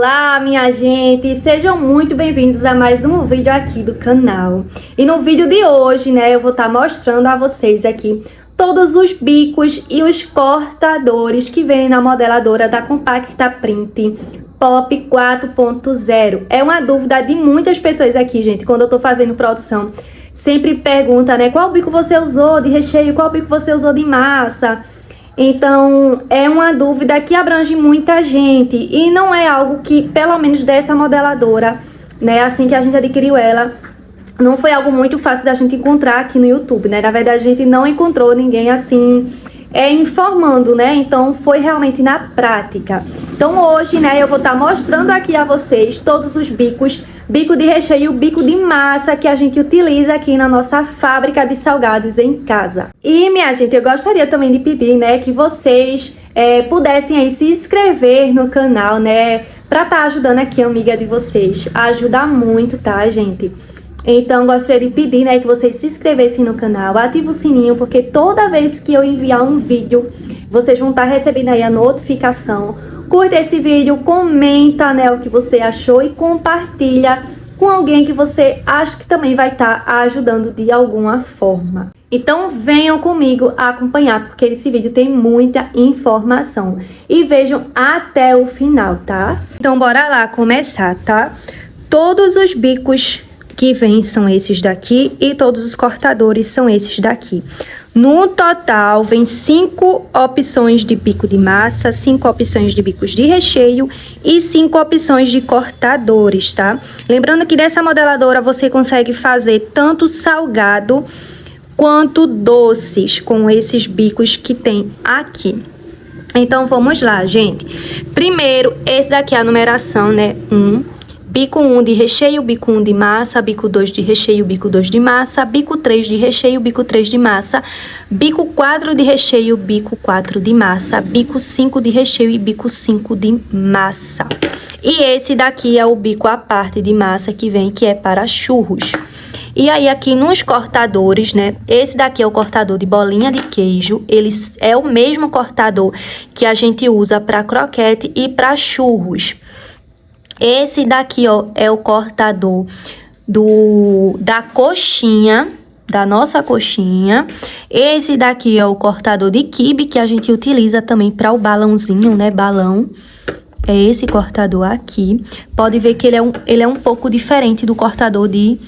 Olá, minha gente! Sejam muito bem-vindos a mais um vídeo aqui do canal. E no vídeo de hoje, né, eu vou estar mostrando a vocês aqui todos os bicos e os cortadores que vem na modeladora da Compacta Print Pop 4.0. É uma dúvida de muitas pessoas aqui, gente, quando eu tô fazendo produção. Sempre pergunta, né, qual bico você usou de recheio, qual bico você usou de massa. Então, é uma dúvida que abrange muita gente e não é algo que, pelo menos dessa modeladora, né, assim que a gente adquiriu ela, não foi algo muito fácil da gente encontrar aqui no YouTube, né? Na verdade, a gente não encontrou ninguém assim, informando, né? Então, foi realmente na prática. Então, hoje, né, eu vou estar mostrando aqui a vocês todos os bicos, bico de recheio, bico de massa que a gente utiliza aqui na nossa fábrica de salgados em casa. E, minha gente, eu gostaria também de pedir, né, que vocês pudessem aí se inscrever no canal, né, pra estar ajudando aqui a amiga de vocês. Ajuda muito, tá, gente? Então, gostaria de pedir, né, que vocês se inscrevessem no canal, ativem o sininho, porque toda vez que eu enviar um vídeo, vocês vão estar recebendo aí a notificação. Curta esse vídeo, comenta, né, o que você achou e compartilha com alguém que você acha que também vai estar ajudando de alguma forma. Então, venham comigo acompanhar, porque esse vídeo tem muita informação. E vejam até o final, tá? Então, bora lá começar, tá? Todos os bicos que vem são esses daqui e todos os cortadores são esses daqui. No total, vem 5 opções de bico de massa, 5 opções de bicos de recheio e 5 opções de cortadores, tá? Lembrando que dessa modeladora você consegue fazer tanto salgado quanto doces com esses bicos que tem aqui. Então, vamos lá, gente. Primeiro, esse daqui é a numeração, né? Bico 1 de recheio, bico 1 de massa, bico 2 de recheio, bico 2 de massa, bico 3 de recheio, bico 3 de massa, bico 4 de recheio, bico 4 de massa, bico 5 de recheio e bico 5 de massa. E esse daqui é o bico à parte de massa que vem, que é para churros. E aí aqui nos cortadores, né, esse daqui é o cortador de bolinha de queijo, ele é o mesmo cortador que a gente usa para croquete e para churros. Esse daqui, ó, é o cortador da coxinha, da nossa coxinha. Esse daqui é o cortador de quibe, que a gente utiliza também para o balãozinho, né, balão. É esse cortador aqui. Pode ver que ele é um pouco diferente do cortador de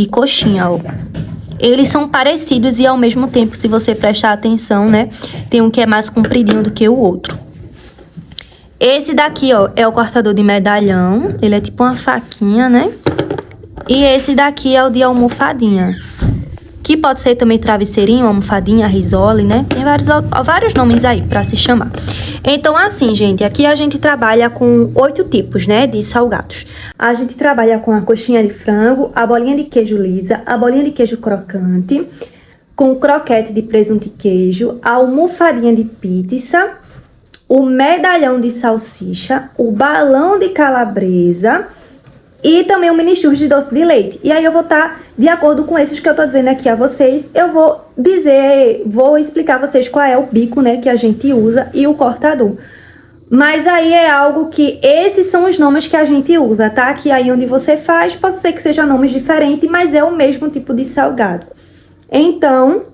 coxinha, ó. Eles são parecidos e ao mesmo tempo, se você prestar atenção, né, tem um que é mais compridinho do que o outro. Esse daqui, ó, é o cortador de medalhão. Ele é tipo uma faquinha, né? E esse daqui é o de almofadinha. Que pode ser também travesseirinho, almofadinha, risole, né? Tem vários nomes aí pra se chamar. Então, assim, gente, aqui a gente trabalha com 8 tipos, né, de salgados. A gente trabalha com a coxinha de frango, a bolinha de queijo lisa, a bolinha de queijo crocante, com o croquete de presunto e queijo, a almofadinha de pizza, o medalhão de salsicha, o balão de calabresa e também o mini churros de doce de leite. E aí eu vou estar, de acordo com esses que eu tô dizendo aqui a vocês, eu vou explicar a vocês qual é o bico, né, que a gente usa e o cortador. Mas aí é algo que esses são os nomes que a gente usa, tá? Que aí onde você faz, pode ser que seja nomes diferentes, mas é o mesmo tipo de salgado. Então,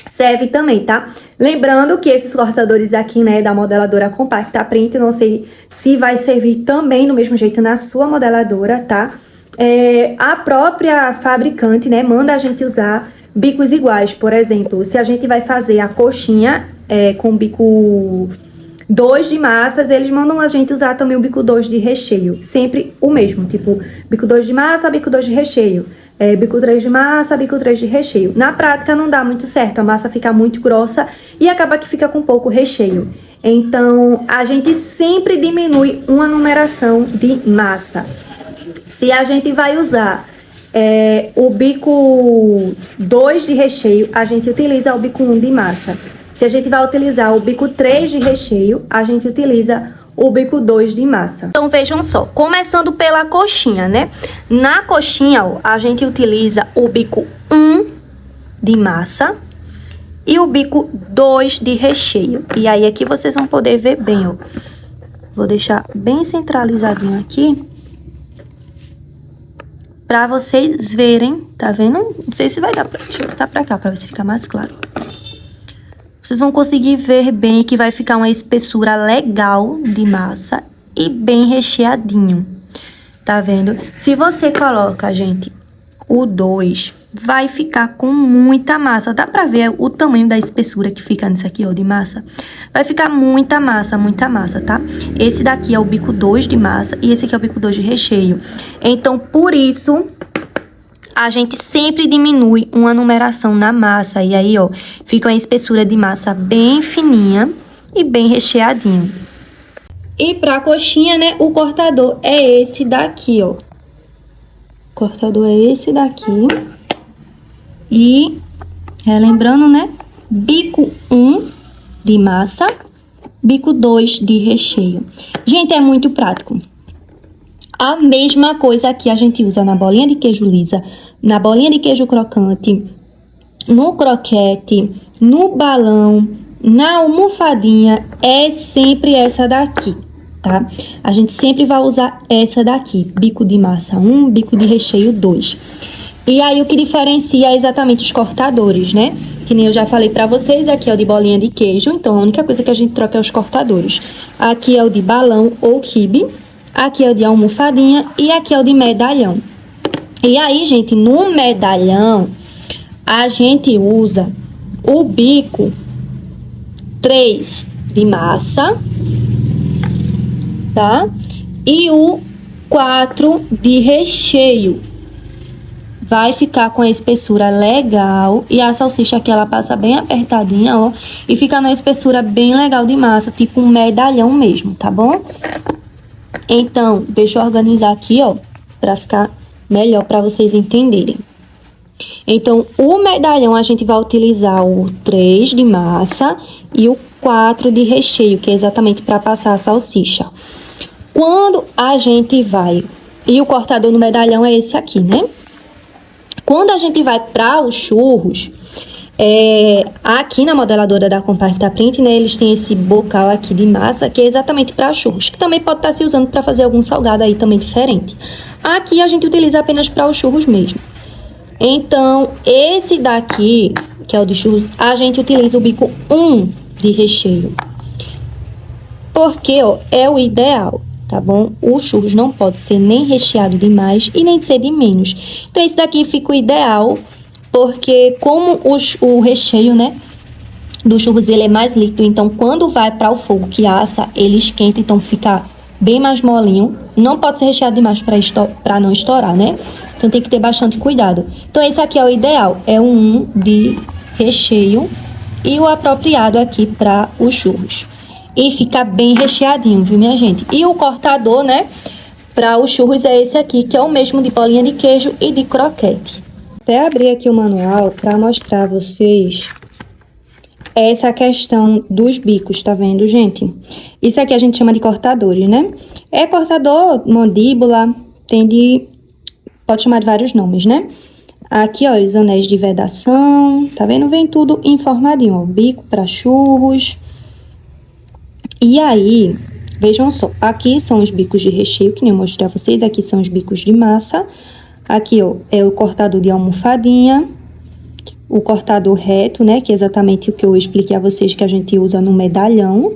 serve também, tá? Lembrando que esses cortadores aqui, né, da modeladora Compacta Print, não sei se vai servir também do mesmo jeito na sua modeladora, tá? A própria fabricante, né, manda a gente usar bicos iguais. Por exemplo, se a gente vai fazer a coxinha com bico 2 de massas, eles mandam a gente usar também o bico 2 de recheio. Sempre o mesmo, tipo, bico 2 de massa, bico 2 de recheio. Bico 3 de massa, bico 3 de recheio. Na prática não dá muito certo, a massa fica muito grossa e acaba que fica com pouco recheio. Então, a gente sempre diminui uma numeração de massa. Se a gente vai usar o bico 2 de recheio, a gente utiliza o bico 1 de massa. Se a gente vai utilizar o bico 3 de recheio, a gente utiliza o bico 2 de massa. Então, vejam só, começando pela coxinha, né? Na coxinha, ó, a gente utiliza o bico 1 de massa e o bico 2 de recheio. E aí, aqui vocês vão poder ver bem, ó. Vou deixar bem centralizadinho aqui. Pra vocês verem, tá vendo? Não sei se vai dar pra... Deixa eu botar pra cá, pra ver se fica mais claro. Vocês vão conseguir ver bem que vai ficar uma espessura legal de massa e bem recheadinho. Tá vendo? Se você coloca, gente, o 2, vai ficar com muita massa. Dá pra ver o tamanho da espessura que fica nisso aqui, ó, de massa? Vai ficar muita massa, tá? Esse daqui é o bico 2 de massa e esse aqui é o bico 2 de recheio. Então, por isso, a gente sempre diminui uma numeração na massa. E aí, ó, fica uma espessura de massa bem fininha e bem recheadinho. E pra coxinha, né, o cortador é esse daqui, ó. O cortador é esse daqui. E, relembrando, né, bico 1 de massa, bico 2 de recheio. Gente, é muito prático. A mesma coisa que a gente usa na bolinha de queijo lisa, na bolinha de queijo crocante, no croquete, no balão, na almofadinha, é sempre essa daqui, tá? A gente sempre vai usar essa daqui, bico de massa 1, bico de recheio 2. E aí, o que diferencia é exatamente os cortadores, né? Que nem eu já falei pra vocês, aqui é o de bolinha de queijo, então a única coisa que a gente troca é os cortadores. Aqui é o de balão ou quibe, aqui é o de almofadinha e aqui é o de medalhão. E aí, gente, no medalhão, a gente usa o bico 3 de massa, tá? E o 4 de recheio. Vai ficar com a espessura legal e a salsicha aqui ela passa bem apertadinha, ó. E fica numa espessura bem legal de massa, tipo um medalhão mesmo, tá bom? Então, deixa eu organizar aqui, ó, pra ficar melhor pra vocês entenderem. Então, o medalhão a gente vai utilizar o 3 de massa e o 4 de recheio, que é exatamente pra passar a salsicha. Quando a gente vai... E o cortador no medalhão é esse aqui, né? Quando a gente vai para os churros, aqui na modeladora da Compacta Print, né, eles têm esse bocal aqui de massa, que é exatamente para churros, que também pode estar se usando para fazer algum salgado aí também diferente. Aqui a gente utiliza apenas para os churros mesmo. Então, esse daqui, que é o de churros, a gente utiliza o bico 1 de recheio. Porque, ó, é o ideal. Tá bom? O churros não pode ser nem recheado demais e nem ser de menos. Então, esse daqui fica o ideal, porque como o recheio, né, do churros, ele é mais líquido, então, quando vai para o fogo que assa, ele esquenta, então fica bem mais molinho. Não pode ser recheado demais para não estourar, né? Então, tem que ter bastante cuidado. Então, esse aqui é o ideal, é o 1 de recheio e o apropriado aqui para os churros. E fica bem recheadinho, viu, minha gente? E o cortador, né, para os churros é esse aqui, que é o mesmo de bolinha de queijo e de croquete. Até abrir aqui o manual para mostrar a vocês essa questão dos bicos, tá vendo, gente? Isso aqui a gente chama de cortadores, né? É cortador, mandíbula, pode chamar de vários nomes, né? Aqui, ó, os anéis de vedação, tá vendo? Vem tudo informadinho, ó, bico para churros. E aí, vejam só, aqui são os bicos de recheio, que nem eu mostrei a vocês, aqui são os bicos de massa. Aqui, ó, é o cortador de almofadinha, o cortador reto, né, que é exatamente o que eu expliquei a vocês que a gente usa no medalhão.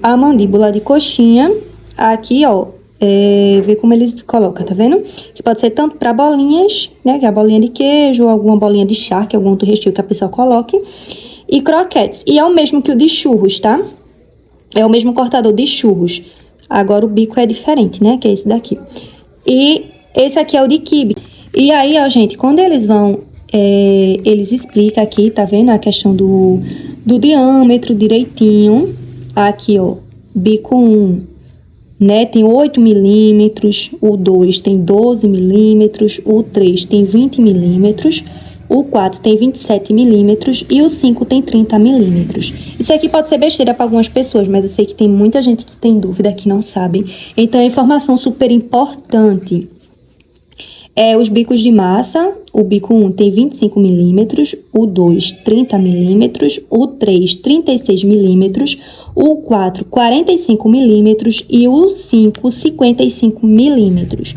A mandíbula de coxinha, aqui, ó, vê como eles colocam, tá vendo? Que pode ser tanto para bolinhas, né, que é a bolinha de queijo, ou alguma bolinha de charque, algum outro recheio que a pessoa coloque. E croquetes, e é o mesmo que o de churros, tá? É o mesmo cortador de churros. Agora o bico é diferente, né? Que é esse daqui. E esse aqui é o de quibe. E aí, ó, gente, quando eles vão... eles explicam aqui, tá vendo? A questão do diâmetro direitinho. Aqui, ó, bico 1, né? Tem 8 milímetros. O 2 tem 12 milímetros. O 3 tem 20 milímetros. O 4 tem 27 milímetros e o 5 tem 30 milímetros. Isso aqui pode ser besteira para algumas pessoas, mas eu sei que tem muita gente que tem dúvida, que não sabe. Então, é informação super importante. Os bicos de massa, o bico 1 tem 25 milímetros, o 2, 30 milímetros, o 3, 36 milímetros, o 4, 45 milímetros e o 5, 55 milímetros.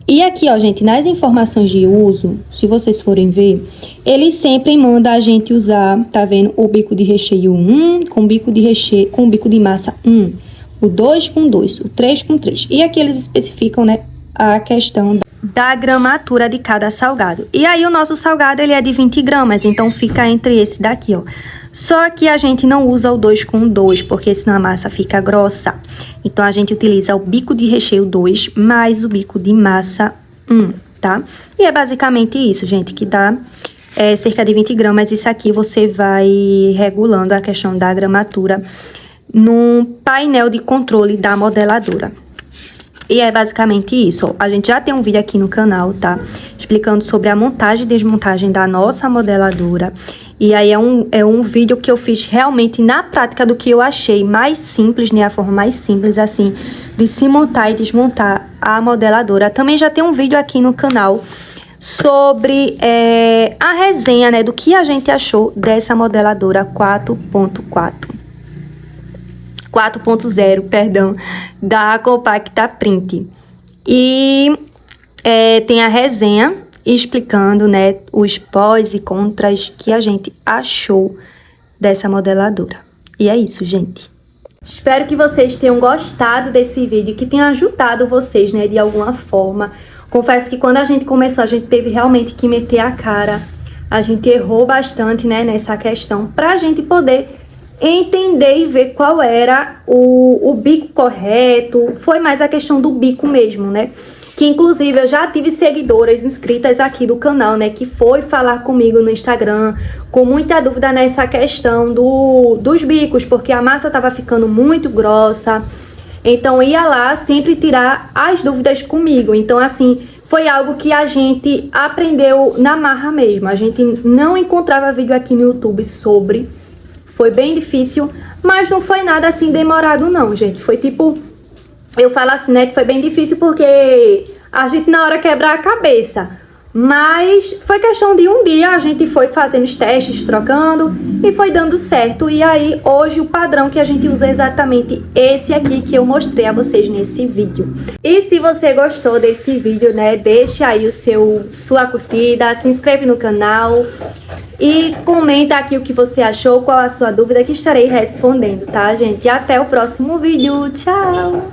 E aqui, ó, gente, nas informações de uso, se vocês forem ver, ele sempre manda a gente usar, tá vendo? O bico de recheio 1 com bico de recheio, com bico de massa 1, o 2 com 2, o 3 com 3. E aqui eles especificam, né, a questão da gramatura de cada salgado. E aí o nosso salgado, ele é de 20 gramas, então fica entre esse daqui, ó. Só que a gente não usa o 2 com 2, porque senão a massa fica grossa. Então, a gente utiliza o bico de recheio 2 mais o bico de massa 1, tá? E é basicamente isso, gente, que dá cerca de 20 gramas. Isso aqui você vai regulando a questão da gramatura no painel de controle da modeladora. E é basicamente isso, ó. A gente já tem um vídeo aqui no canal, tá? Explicando sobre a montagem e desmontagem da nossa modeladora. E aí é um vídeo que eu fiz realmente na prática do que eu achei mais simples, né? A forma mais simples, assim, de se montar e desmontar a modeladora. Também já tem um vídeo aqui no canal sobre a resenha, né? Do que a gente achou dessa modeladora 4.0, perdão, da Compacta Print. E tem a resenha explicando, né, os pós e contras que a gente achou dessa modeladora. E é isso, gente. Espero que vocês tenham gostado desse vídeo, que tenha ajudado vocês, né, de alguma forma. Confesso que quando a gente começou, a gente teve realmente que meter a cara. A gente errou bastante, né, nessa questão, pra gente poder entender e ver qual era o bico correto. Foi mais a questão do bico mesmo, né? Que inclusive eu já tive seguidoras inscritas aqui do canal, né? Que foi falar comigo no Instagram com muita dúvida nessa questão dos bicos, porque a massa tava ficando muito grossa. Então ia lá sempre tirar as dúvidas comigo. Então assim, foi algo que a gente aprendeu na marra mesmo. A gente não encontrava vídeo aqui no YouTube sobre. Foi bem difícil, mas não foi nada assim demorado não, gente. Foi tipo, eu falo assim, né, que foi bem difícil porque a gente na hora quebra a cabeça. Mas foi questão de um dia, a gente foi fazendo os testes, trocando e foi dando certo. E aí, hoje, o padrão que a gente usa é exatamente esse aqui que eu mostrei a vocês nesse vídeo. E se você gostou desse vídeo, né, deixa aí sua curtida, se inscreve no canal e comenta aqui o que você achou, qual a sua dúvida, que estarei respondendo, tá, gente? E até o próximo vídeo. Tchau!